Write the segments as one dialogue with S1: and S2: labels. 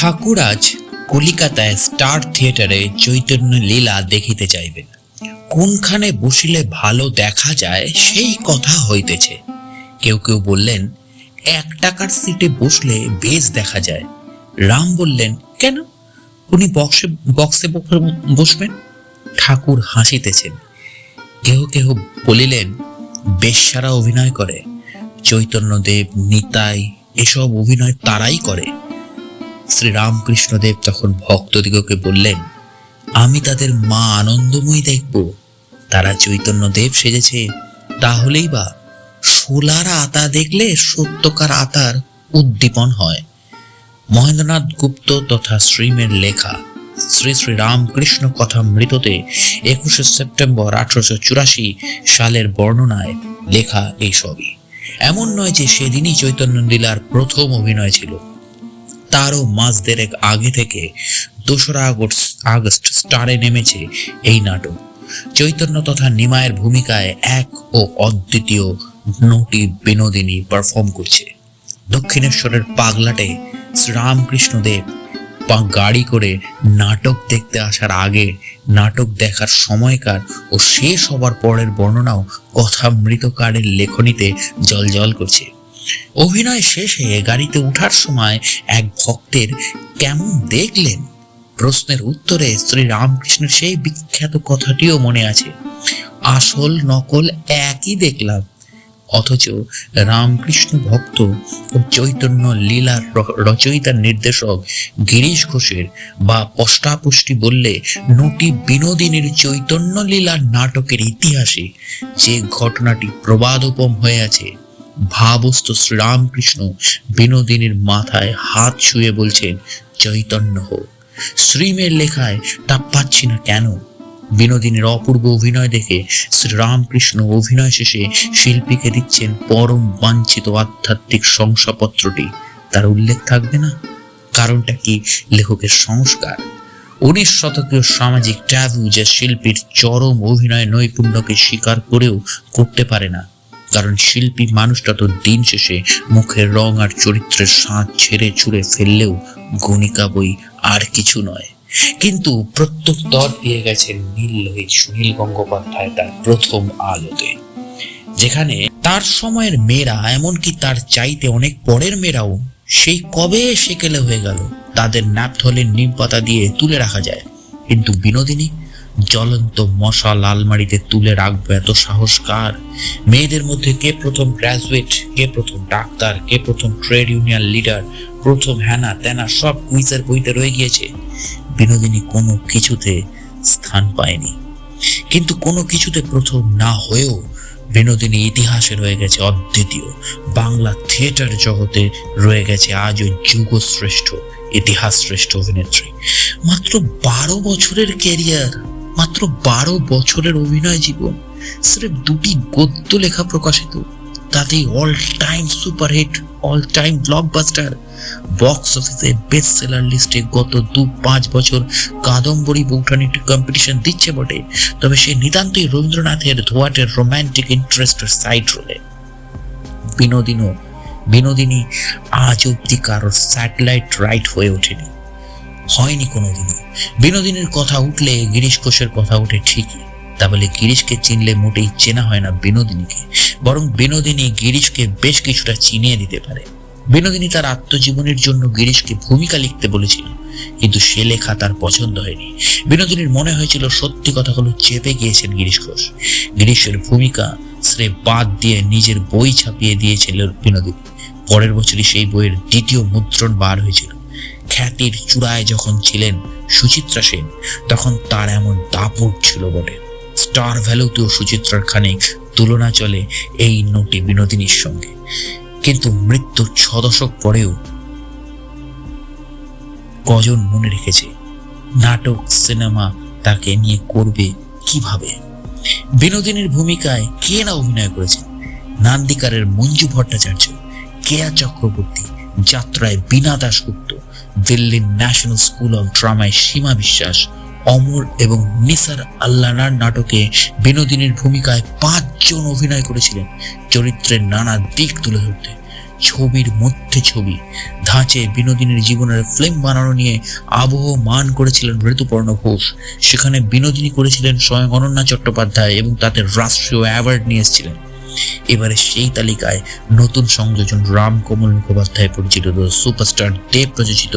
S1: ঠাকুর আজ কলিকাতায় স্টার থিয়েটারে চৈতন্য লীলা দেখিতে যাইবেন। কোনখানে বসিলে ভালো দেখা যায় সেই কথা হইতেছে। কেউ কেউ বললেন 1 টাকার সিটে বসলে বেশ দেখা যায়। রাম বললেন, কেন, উনি বক্সে বসবেন। ঠাকুর হাসিতেছেন। কেহ কেহ বলিলেন, বেশ্যারা অভিনয় করে, চৈতন্যদেব, নিতাই এসব অভিনয় তারাই করে। শ্রীরামকৃষ্ণদেব তখন ভক্তদিগকে বললেন, আমি তাদের মা আনন্দময়ী দেখব, তারা চৈতন্যদেব সেজেছে, তাহলেই বা শোলার আতা দেখলে সত্যকার আতার উদ্দীপন হয়। মহেন্দ্রনাথ গুপ্ত তথা শ্রীমের লেখা শ্রী শ্রী রামকৃষ্ণ কথামৃততে 21শে সেপ্টেম্বর 1884 সালের বর্ণনায় লেখা এইসবই। এমন নয় যে সেদিনই চৈতন্য লীলার প্রথম অভিনয় ছিল, তারও মাস দেড়েক আগে থেকে 2রা আগস্ট স্টারে নেমেছে এই নাটক। চৈতন্য তথা নিমায়ের ভূমিকায় এক ও অদ্বিতীয় নটি বিনোদিনী পারফর্ম করছে। দক্ষিণেশ্বরের পাগলাটে শ্রীরামকৃষ্ণদেব গাড়ি করে নাটক দেখতে আসার আগে, নাটক দেখার সময়কার ও শেষ হবার পরের বর্ণনাও কথামৃতকারের লেখনীতে জলজল করছে। অভিনয় শেষে গাড়িতে ওঠার সময় এক ভক্তের কেমন দেখলেন প্রশ্নের উত্তরে শ্রীরামকৃষ্ণের সেই বিখ্যাত কথাটিও মনে আছে, আসল নকল একই দেখলাম। অথচ রামকৃষ্ণ ভক্ত ও চৈতন্য লীলার রচয়িতার নির্দেশক গিরিশ ঘোষের বা পষ্টাপুষ্টি বললে নটি বিনোদিনীর চৈতন্য লীলার নাটকের ইতিহাসে যে ঘটনাটি প্রবাদোপম হয়ে আছে, ভাবস্থ শ্রীরামকৃষ্ণ বিনোদিনীর মাথায় হাত ছুঁয়ে বলছেন, চৈতন্য হোক। শ্রীমের লেখায় তা পাচ্ছি না কেন? বিনোদিনীর অপূর্ব অভিনয় দেখে শ্রীরামকৃষ্ণ অভিনয় শেষে শিল্পীকে দিচ্ছেন পরম বাঞ্ছিত আধ্যাত্মিক শংসাপত্রটি, তার উল্লেখ থাকবে না? কারণটা কি লেখকের সংস্কার? 19 শতকীয় সামাজিক ট্যাবু যা শিল্পীর চরম অভিনয় নৈপুণ্যকে স্বীকার করেও করতে পারে না, কারণ শিল্পী মানুষটা তো দিন শেষে মুখের রং আর চরিত্রের স্বাদ ছেড়ে ছুড়ে ফেললেও গণিকা বই আর কিছু নয়। কিন্তু প্রত্যুত্তর দিয়ে গেছেন নীললোহিত সুনীল গঙ্গোপাধ্যায় তার প্রথম আলোতে, যেখানে তার সময়ের মেয়েরা, এমনকি তার চাইতে অনেক পরের মেয়েরাও সেই কবে সেকেলে হয়ে গেল, তাদের ন্যাপথলিন নিম পাতা দিয়ে তুলে রাখা যায়। কিন্তু বিনোদিনী জ্বলন্ত মশাল আলমারিতে তুলে রাখবে এত সাহস কার? মেয়েদের মধ্যে কে প্রথম গ্রাজুয়েট, কে প্রথম ডাক্তার, কে প্রথম ট্রেড ইউনিয়ন লিডার, প্রথম হ্যানা ত্যানা সব কুইজের বইতে রয়ে গিয়েছে। বিনোদিনী কোনো কিছুতে স্থান পায়নি। কিন্তু কোনো কিছুতে প্রথম না হয়েও বিনোদিনী ইতিহাসে রয়ে গেছে অদ্বিতীয়। বাংলা থিয়েটার জগতে রয়ে গেছে আজও যুগশ্রেষ্ঠ, ইতিহাস শ্রেষ্ঠ অভিনেত্রী। মাত্র 12 বছরের ক্যারিয়ার, মাত্র 12 বছরের অভিনয় জীবন, সির্ফ 2টি গদ্য লেখা প্রকাশিত, তাতেই all time superhit, all time blockbuster. Box অফিসে বেস্ট সেলার লিস্টে গত 2-5 বছর কাদম্বরী বৌঠানি কম্পিটিশন দিচ্ছে বটে, তবে সে নিতান্তই রবীন্দ্রনাথের ধোয়াটের রোম্যান্টিক ইন্টারেস্টের সাইড রোলে। বিনোদিনী আজ অব্দি কারোর স্যাটেলাইট রাইট হয়ে ওঠেনি, হয়নি কোনোদিনও। বিনোদিনীর কথা উঠলে গিরিশ ঘোষের কথা ওঠে ঠিকই, তা বলে গিরিশকে চিনলে মোটেই চেনা হয় না বিনোদিনীকে, বরং বিনোদিনী গিরিশকে বেশ কিছুটা চিনিয়ে দিতে পারে। বিনোদিনী তার আত্মজীবনের জন্য গিরিশকে ভূমিকা লিখতে বলেছিল, কিন্তু সে লেখা তার পছন্দ হয়নি। বিনোদিনীর মনে হয়েছিল সত্যি কথাগুলো চেপে গিয়েছেন গিরিশ ঘোষ। গিরিশের ভূমিকা সে বাদ দিয়ে নিজের বই ছাপিয়ে দিয়েছিল বিনোদিনী। পরের বছরই সেই বইয়ের 2য় মুদ্রণ বার হয়েছিল। খ্যাতির চূড়ায় যখন ছিলেন সুচিত্রা সেন, তখন তার এমন দাপট ছিল বটে। স্টার ভ্যালুতেও সুচিত্রার খানিক তুলনা চলে এই নটি বিনোদিনীর সঙ্গে। কিন্তু মৃত্যুর 6 দশক পরেও কজন মনে রেখেছে নাটক সিনেমা তাকে নিয়ে করবে কিভাবে? বিনোদিনীর ভূমিকায় কে না অভিনয় করেছে? নান্দিকারের মঞ্জু ভট্টাচার্য, কেয়া চক্রবর্তী, যাত্রায় বীণা দাশগুপ্ত, দিল্লির ন্যাশনাল স্কুল অফ ড্রামায় সীমা বিশ্বাস, অমর এবং নিসার আল্লানার নাটকে বিনোদিনীর ভূমিকায় 5 জন অভিনয় করেছিলেন চরিত্রের নানা দিক তুলে ধরতে। ছবির মধ্যে ছবি, ধাঁচে বিনোদিনীর জীবনের ফিল্ম বানানো নিয়ে আবহমান করেছিলেন ঋতুপর্ণ ঘোষ। সেখানে বিনোদিনী করেছিলেন স্বয়ং অনন্যা চট্টোপাধ্যায় এবং তাতে রাষ্ট্রীয় অ্যাওয়ার্ড নিয়ে এসেছিলেন। এবারে সেই তালিকায় নতুন সংযোজন রামকমল মুখোপাধ্যায় পরিচালিত সুপারস্টার দেব প্রযোজিত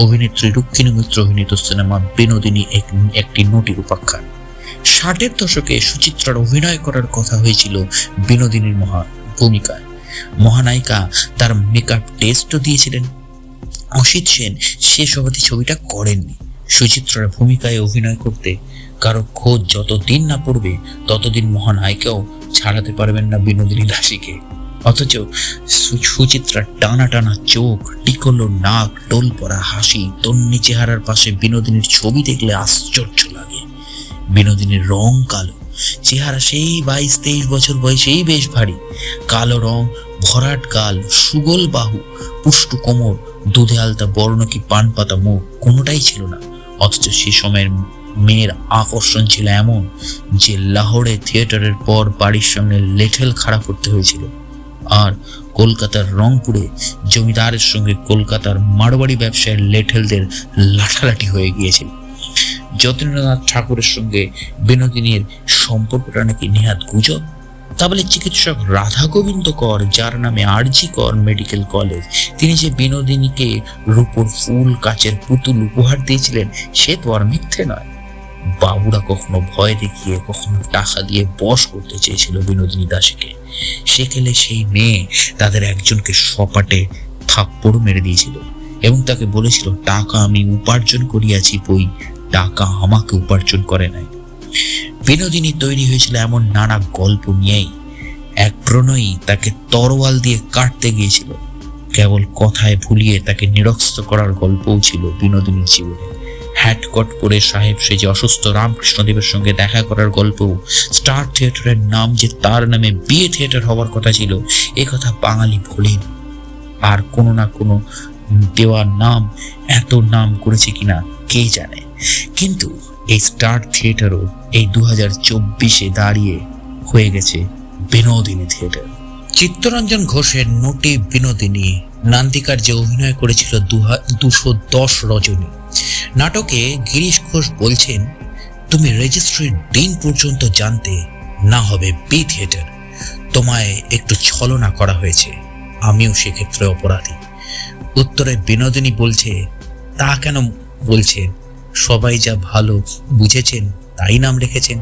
S1: অভিনেত্রী রুক্মিণী মিত্র অভিনীত সিনেমা বিনোদিনী একটি নটির উপাখ্যান। 60-এর দশকে সুচিত্রার অভিনয় করার কথা হয়েছিল বিনোদিনীর ভূমিকায়। মহানায়িকা তার মেকআপ টেস্টও দিয়েছিলেন। অসিত সেন শেষ অবধি ছবিটা করেননি। সুচিত্রার ভূমিকায় অভিনয় করতে কারো খোঁজ যতদিন না পড়বে ততদিন মহানায়িকাও ছাড়াতে পারবেন না বিনোদিনী দাসীকে। অথচ সুচিত্রার টানা টানা চোখ, টিকলো নাক, টোল পড়া হাসি, তন্নি চেহারার পাশে বিনোদিনীর ছবি দেখলে আশ্চর্য লাগে। বিনোদিনীর রং কালো, চেহারা সেই 22-23 বছর বয়সেই বেশ ভারী। কালো রং, ভরাট গাল, সুগোল বাহু, পুষ্টু কোমর, দুধে আলতা বর্ণ কি পান পাতা মুখ, কোনোটাই ছিল না। অথচ সে সময়ের মেয়ের আকর্ষণ ছিল এমন যে লাহোরে থিয়েটারের পর বাড়ির সামনে লেঠেল খাড়া করতে হয়েছিল। আর কলকাতার রংপুরে জমিদারের সঙ্গে কলকাতার মারোয়াড়ি ব্যবসায়ের লেঠেলদের লাঠালাঠি হয়ে গিয়েছিল। যতীন্দ্রনাথ ঠাকুরের সঙ্গে বিনোদিনীর সম্পর্কটা নাকি নেহাত গুজব। তা বলে চিকিৎসক রাধা গোবিন্দ কর, যার নামে আরজি কর মেডিকেল কলেজ, তিনি যে বিনোদিনীকে রূপোর ফুল, কাচের পুতুল উপহার দিয়েছিলেন সে তো আর মিথ্যে নয়। বাবুরা কখনো ভয় দেখিয়ে, কখনো টাকা দিয়ে বশ করতে চেয়েছিল বিনোদিনী দাসীকে। সেকেলে সেই মেয়ে তাদের একজনকে সপাটে থাপ্পড় মেরে দিয়েছিল এবং তাকে বলেছিল, টাকা আমি উপার্জন করিয়াছি, বই টাকা আমাকে উপার্জন করে নাই। বিনোদিনী তৈরি হয়েছিল এমন নানা গল্প নিয়েই। এক প্রণয়ী তাকে তরোয়াল দিয়ে কাটতে গিয়েছিল। কেবল কথায় ভুলিয়ে তাকে নিরস্ত করার গল্পও ছিল বিনোদিনীর জীবনে। হ্যাটকট পরে সাহেব সেজে অসুস্থ রামকৃষ্ণদেবের সঙ্গে দেখা করার গল্পও। স্টার থিয়েটারের নাম যে তার নামে বিয়ে থিয়েটার হওয়ার কথা ছিল, এ কথা বাঙালি ভোলেনি। আর কোনো না কোনো দেওয়ার নাম এত নাম করেছে কিনা কে জানে। কিন্তু এই স্টার থিয়েটারও এই 2024-এ দাঁড়িয়ে হয়ে গেছে বিনোদিনী থিয়েটার। চিত্তরঞ্জন ঘোষের নটি বিনোদিনী নান্দিকার যে অভিনয় করেছিল 210 রজনী নাটকে, গিরিশ ঘোষ বলছেন, তুমি রেজিস্ট্রির দিন পর্যন্ত জানতে না হবে বি থিয়েটার। তোমায় একটু ছলনা করা হয়েছে, আমিও সেক্ষেত্রে অপরাধী। উত্তরে বিনোদিনী বলছে, তা কেন বলছেন? সবাই যা ভালো বুঝেছেন তাই নাম রেখেছেন,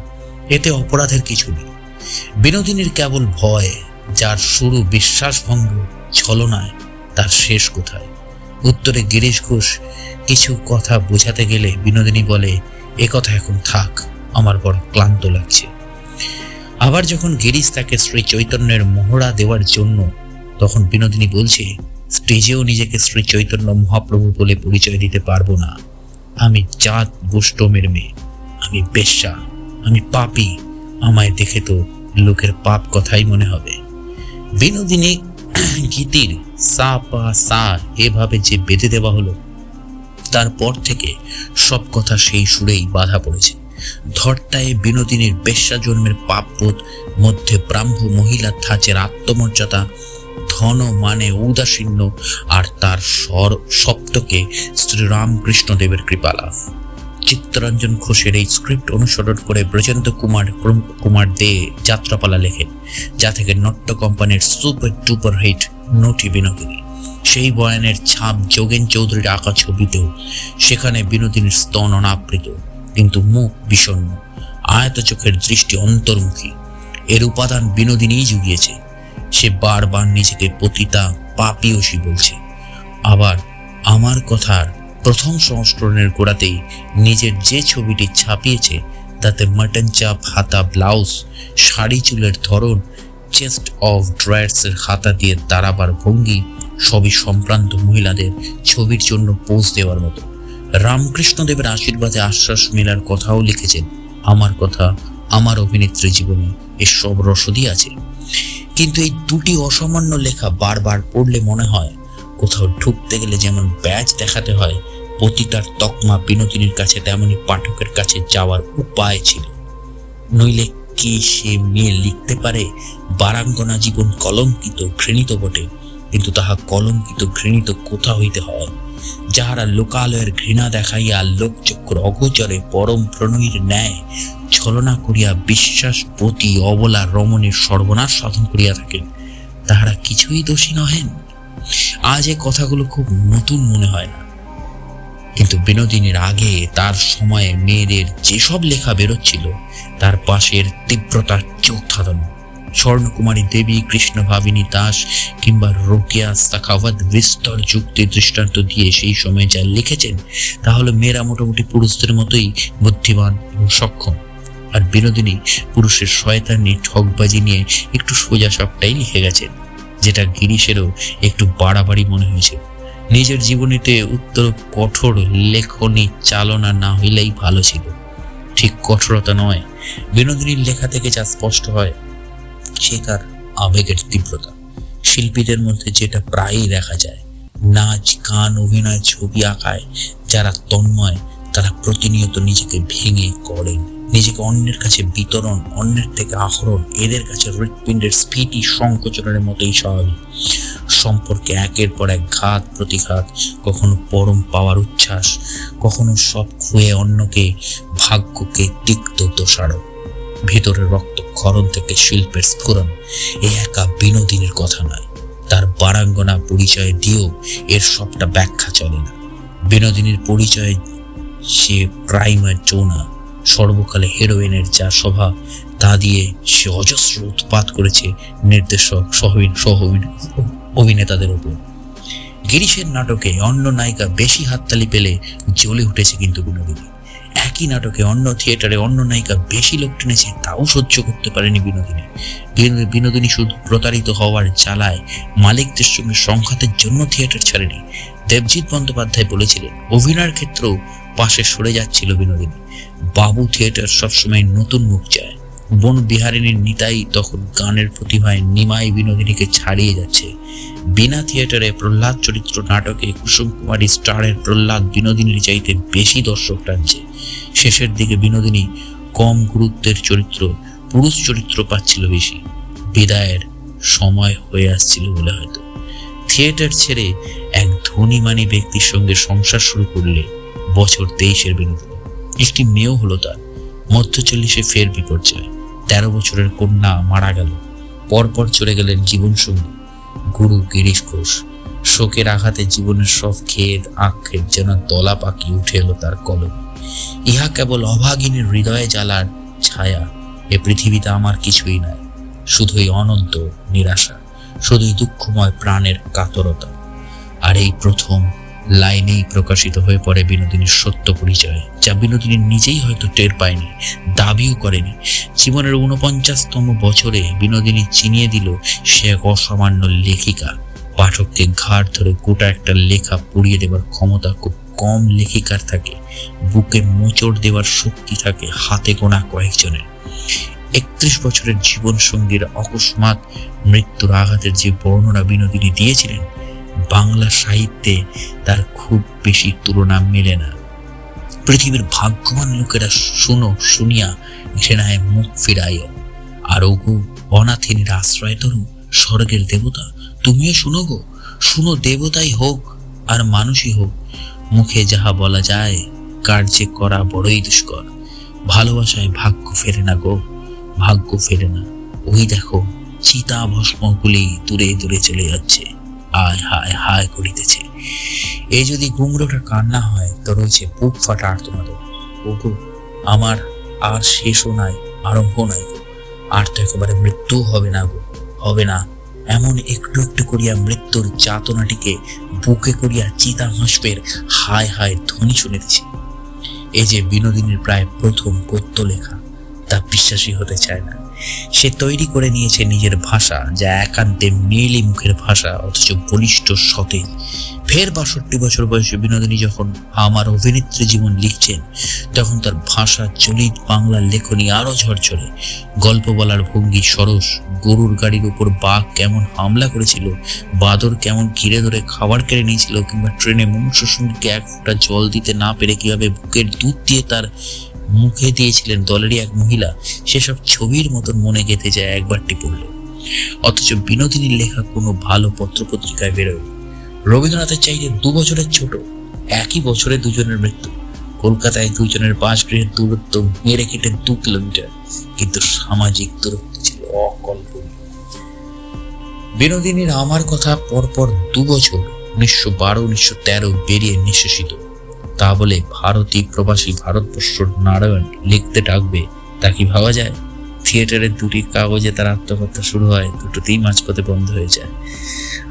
S1: এতে অপরাধের কিছু নেই। বিনোদিনীর কেবল ভয়, যার শুরু বিশ্বাসভঙ্গ, ছলনায়, তার শেষ কোথায়? উত্তরে গিরিশ ঘোষ কিছু কথা বোঝাতে গেলে বিনোদিনী বলে, এ কথা এখন থাক, আমার বড় ক্লান্ত লাগছে। আবার যখন গিরিশ তাকে শ্রী চৈতন্যের মোহরা দেওয়ার জন্য, তখন বিনোদিনী বলছে, স্টেজেও নিজেকে শ্রী চৈতন্য মহাপ্রভু বলে পরিচয় দিতে পারবো না। আমি জাত গোষ্ঠমের মেয়ে, আমি বেশ্যা, আমি পাপী, আমায় দেখে তো লোকের পাপ কথাই মনে হবে। বিনোদিনী গীতির সা পা সা এভাবে যে বেঁধে দেওয়া হলো, তারপর থেকে সব কথা সেই সুরেই বাধা পড়েছে। ধর্তায় বিনোদিনীর বেশ্যা জন্মের পাপবোধ, মধ্যে ব্রাহ্ম মহিলার ধাঁচের আত্মমর্যাদা, ধন মানে উদাসীন্য, আর তার সপ্তকে শ্রীরামকৃষ্ণদেবের কৃপালাভ। চিত্তরঞ্জন ঘোষের এই স্ক্রিপ্ট অনুসরণ করে ব্রজেন্দ্র কুমার দে যাত্রাপালা লেখেন, যা থেকে নট্য কোম্পানির সুপার ডুপার হিট নটি বিনোদিনী। সেই বয়ানের ছাপ যোগেন চৌধুরীর আঁকা ছবিতেও। সেখানে বিনোদিনীর স্তন অনাবৃত, কিন্তু মুখ বিষণ্ণ, আয়ত চোখের দৃষ্টি অন্তর্মুখী। এর উপাদান বিনোদিনীই জুগিয়েছে। সে বারবার নিজেকে পতিতা, পাপীয়সী বলছে। আবার আমার কথার প্রথম সংস্করণের গোড়াতেই নিজের যে ছবিটি ছাপিয়েছে, তাতে মাটন চাপ হাতা ব্লাউজ, শাড়ি চুলের ধরন, চেস্ট অফ ড্রয়ার্সের হাতা দিয়ে দাঁড়াবার ভঙ্গি, সবই সম্ভ্রান্ত মহিলাদের ছবির জন্য পোজ দেওয়ার মতো। রামকৃষ্ণদেবের আশীর্বাদে আশ্বাস মেলার কথাও লিখেছেন। আমার কথা, আমার অভিনেত্রী জীবনে এসব রসদই আছে। কিন্তু এই দুটি অসামান্য লেখা বারবার পড়লে মনে হয়, কোথাও ঢুকতে গেলে যেমন ব্যাজ দেখাতে হয়, পতিতার তকমা বিনোদিনীর কাছে তেমনি পাঠকের কাছে যাওয়ার উপায় ছিল। নইলে কি সে মেয়ে লিখতে পারে, বারাঙ্গনা জীবন কলঙ্কিত, ঘৃণিত বটে, কিন্তু তাহা কলঙ্কিত ঘৃণিত কোথা হইতে হয়, যাহারা লোকালয়ের ঘৃণা দেখাইয়া লোকচক্ষুর অগোচরে পরম প্রণয়ীর ন্যায় ছলনা করিয়া বিশ্বাসবতী অবলা রমণীর সর্বনাশ সাধন করিয়া থাকেন, তাহারা কিছুই দোষী নহেন। আজ এ কথাগুলো খুব নতুন মনে হয় না, কিন্তু বিনোদিনীর আগে তার সময়ে মেয়েদের যেসব লেখা বেরোচ্ছিল তার পাশের তীব্রতার চোখ ধাঁধানো। স্বর্ণকুমারী দেবী, কৃষ্ণ ভাবিনী দাস কিংবা রোকেয়া সাখাওয়াত বিস্তর যুক্তি দৃষ্টান্ত দিয়ে সেই সময় যা লিখেছেন তা হলো মেয়েরা মোটামুটি পুরুষদের মতোই বুদ্ধিমান এবং সক্ষম, আর বিনোদিনী পুরুষের শয়তানি ঠকবাজি নিয়ে একটু সোজা সবটাই লিখে গেছেন, যেটা গিরিশেরও একটু বাড়াবাড়ি মনে হয়েছিল। নিজের জীবনীতে উত্তর কঠোর লেখনী চালনা না হইলেই ভালো ছিল। ঠিক কঠোরতা নয়, বিনোদিনীর লেখা থেকে যা স্পষ্ট হয় সে তার আবেগের তীব্রতা। শিল্পীদের মধ্যে যেটা প্রায়ই দেখা যায়, নাচ, গান, অভিনয়, ছবি আঁকায় যারা তন্ময় তারা প্রতিনিয়ত নিজেকে ভেঙে গড়েন, নিজেকে অন্যের কাছে বিতরণ, অন্যের থেকে আহরণ এদের কাছে হৃৎপিণ্ডের স্ফীতি সংকোচনের মতোই স্বাভাবিক। সম্পর্কে একের পর এক ঘাত প্রতিঘাত, কখনো পরম পাওয়ার উচ্ছ্বাস, কখনো সব খুয়ে অন্যকে ভাগ্যকে তিক্ত দোষারোপ। ভেতরের রক্তক্ষরণ থেকে শিল্পের স্ফুরণ এ একা বিনোদিনীর কথা নয়, তার বারাঙ্গনা পরিচয় দিয়েও এর সবটা ব্যাখ্যা চলে না। বিনোদিনীর পরিচয়ে সে প্রাইমার জোনা, সর্বকালে হিরোইনের যা স্বভাব তা দিয়ে সে অজস্র উৎপাত করেছে নির্দেশক সহ অভিনেতাদের উপর। গিরিশের নাটকে অন্য নায়িকা বেশি হাততালি পেলে জ্বলে উঠেছে কিন্তু বিনোদিনী। একই নাটকে অন্য থিয়েটারে অন্য নায়িকা বেশি লোক টেনেছে, তাও সহ্য করতে পারেনি বিনোদিনী। বিনোদিনী শুধু প্রতারিত হওয়ার জ্বালায় মালিকদের সঙ্গে সংঘাতের জন্য থিয়েটার ছাড়েনি। দেবজিৎ বন্দ্যোপাধ্যায় বলেছিলেন, অভিনয়ের ক্ষেত্রেও পাশে সরে যাচ্ছিল বিনোদিনী। বাবু থিয়েটার সবসময় নতুন মুখ চায়। বন বিহারিণীর নিতাই তখন গানের প্রতিভায় নিমাই বিনোদিনীকে ছাড়িয়ে যাচ্ছে। বিনা থিয়েটারে প্রহ্লাদ চরিত্র নাটকে কুসুম কুমারী স্টারের প্রহ্লাদ বিনোদিনীর চাইতে বেশি দর্শক টানছে। শেষের দিকে বিনোদিনী কম গুরুত্বের চরিত্র, পুরুষ চরিত্র পাচ্ছিল বেশি। বিদায়ের সময় হয়ে আসছিল বলে হয়তো। থিয়েটার ছেড়ে এক ধনীমানী ব্যক্তির সঙ্গে সংসার শুরু করলে বছর 23-এর বিনোদিনী। একটি মেয়েও হলো তার। মধ্য 40-এ ফের বিপর্যয়। 13 বছরের কন্যা মারা গেল। পরপর চলে গেলেন জীবনসঙ্গী গুরু গিরিশ ঘোষ। শোকের আঘাতে জীবনের সব খেদ আক্ষেপ যেন দলা পাকি উঠে এলো তার কলমে। ইহা কেবল অভাগিনীর হৃদয়ে জ্বালার ছায়া। এ পৃথিবীতে আমার কিছুই নাই, শুধুই অনন্ত নিরাশা, শুধুই দুঃখময় প্রাণের কাতরতা। আর এই প্রথম লাইনেই প্রকাশিত হয়ে পড়ে বিনোদিনীর সত্য পরিচয়, যা বিনোদিনী নিজেই হয়তো টের পায়নি, দাবিও করেনি। জীবনের 49তম বছরে বিনোদিনী চিনিয়ে দিল সে এক অসামান্য লেখিকা। পাঠককে ঘাড় ধরে গোটা একটা লেখা পড়িয়ে দেবার ক্ষমতা খুব কম লেখিকার থাকে। বুকে মোচড় দেওয়ার শক্তি থাকে হাতে গোনা কয়েকজনের। 31 বছরের জীবন সঙ্গীর অকস্মাৎ মৃত্যুর আঘাতের যে বর্ণনা বিনোদিনী দিয়েছিলেন, বাংলা সাহিত্যে তার খুব বেশি তুলনা মেলে না। পৃথিবীর ভাগ্যবান লোকেরা শুনিয়া ঘৃণায় মুখ ফিরাইও। আর ওগো অনাথিনীর আশ্রয় তরু স্বর্গের দেবতা, তুমিও শুনো গো, শুনো। দেবতাই হোক আর মানুষই হোক, মুখে যাহা বলা যায় কার্যে করা বড়ই দুষ্কর। ভালোবাসায় ভাগ্য ফেরে না গো, ভাগ্য ফেরে না। ওই দেখো চিতা ভস্মগুলি দূরে দূরে চলে যাচ্ছে, হায় হায় হায় করিতেছে। এই যদি গুমড়োটা কান্না হয় তো রয়েছে বুক ফাটা আর্তনাদ। ওগো আমার আর শেষও নাই, আরম্ভ নাই গো। আর তো একেবারে মৃত্যু হবে না গো, হবে না। এমন একটু একটু করিয়া মৃত্যুর যাতনাটিকে বুকে করিয়া চিতা হাসপের হায় হায় ধ্বনি শুনিতেছি। এই যে বিনোদিনীর প্রায় প্রথম গদ্য লেখা, তা বিশ্বাসই হতে চায় না। সে তৈরি করে নিয়েছে নিজের ভাষা, যা একান্তে মেয়েলি মুখের ভাষা, অথচ বলিষ্ঠ সতেজ। ফের 62 বছর বয়সে বিনোদিনী যখন আমার অভিনেত্রী জীবন লিখছেন, তখন তার ভাষা চলিত বাংলা লেখনী আরো ঝরঝরে। গল্প বলার ভঙ্গি সরস। গরুর গাড়ির উপর বাঘ কেমন হামলা করেছিল, বাদর কেমন ঘিরে ধরে খাবার কেড়ে নিয়েছিল, কিংবা ট্রেনে মুমূর্ষু সঙ্গীকে এক ফোঁটা জল দিতে না পেরে কিভাবে বুকের দুধ দিয়ে তার মুখে দিয়েছিলেন দলেরই এক মহিলা, সেসব ছবির মতন মনে গেঁথে যায় একবারটি পড়লে। অথচ বিনোদিনীর লেখা কোনো ভালো পত্রপত্রিকায় বেরোয়। রবীন্দ্রনাথের চাইতে 2 বছরের ছোট, একই বছরে দুজনের মৃত্যু। কলকাতায় দুজনের বাসগৃহের দূরত্ব মেরে কেটে 2 কিলোমিটার, কিন্তু সামাজিক দূরত্ব ছিল অকল্পনীয়। বিনোদিনীর আমার কথা পরপর 2 বছর 1912-1913 বেরিয়ে নিঃশেষিত। তা বলে ভারতী প্রবাসী ভারতবর্ষ নারায়ণ লিখতে ডাকবে, তা কি ভাবা যায়? থিয়েটারের 2টি কাগজে তার আত্মকথা শুরু হয়, দুটোতেই মাঝপথে বন্ধ হয়ে যায়।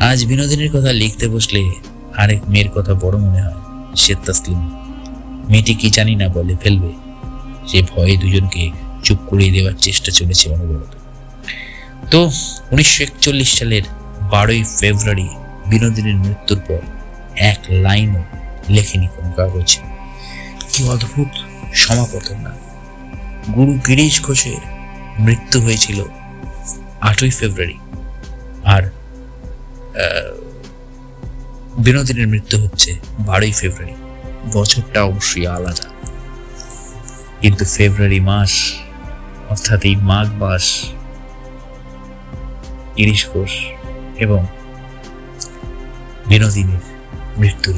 S1: আজ বিনোদিনীর কথা লিখতে বসলে আরেক মেয়ের কথা বড় মনে হয়, সে তাসলিম। মেয়েটি কি জানি না বলে ফেলবে, সে ভয়ে দুজনকে চুপ করিয়ে দেওয়ার চেষ্টা চলেছে অনবরত। তো 1941 সালের 12ই ফেব্রুয়ারি বিনোদিনীর মৃত্যুর পর 1 লাইনও লেখেনি কোনো কাগজ। কি অদ্ভুত সমাপতন না! গুরু গিরিশ ঘোষের মৃত্যু হয়েছিল 8ই ফেব্রুয়ারি, আর বিনোদিনীর মৃত্যু হচ্ছে 12ই ফেব্রুয়ারি। বছরটা অবশ্যই আলাদা, কিন্তু ফেব্রুয়ারি মাস অর্থাৎ এই মাঘ মাস গিরিশ ঘোষ এবং বিনোদিনীর মৃত্যুর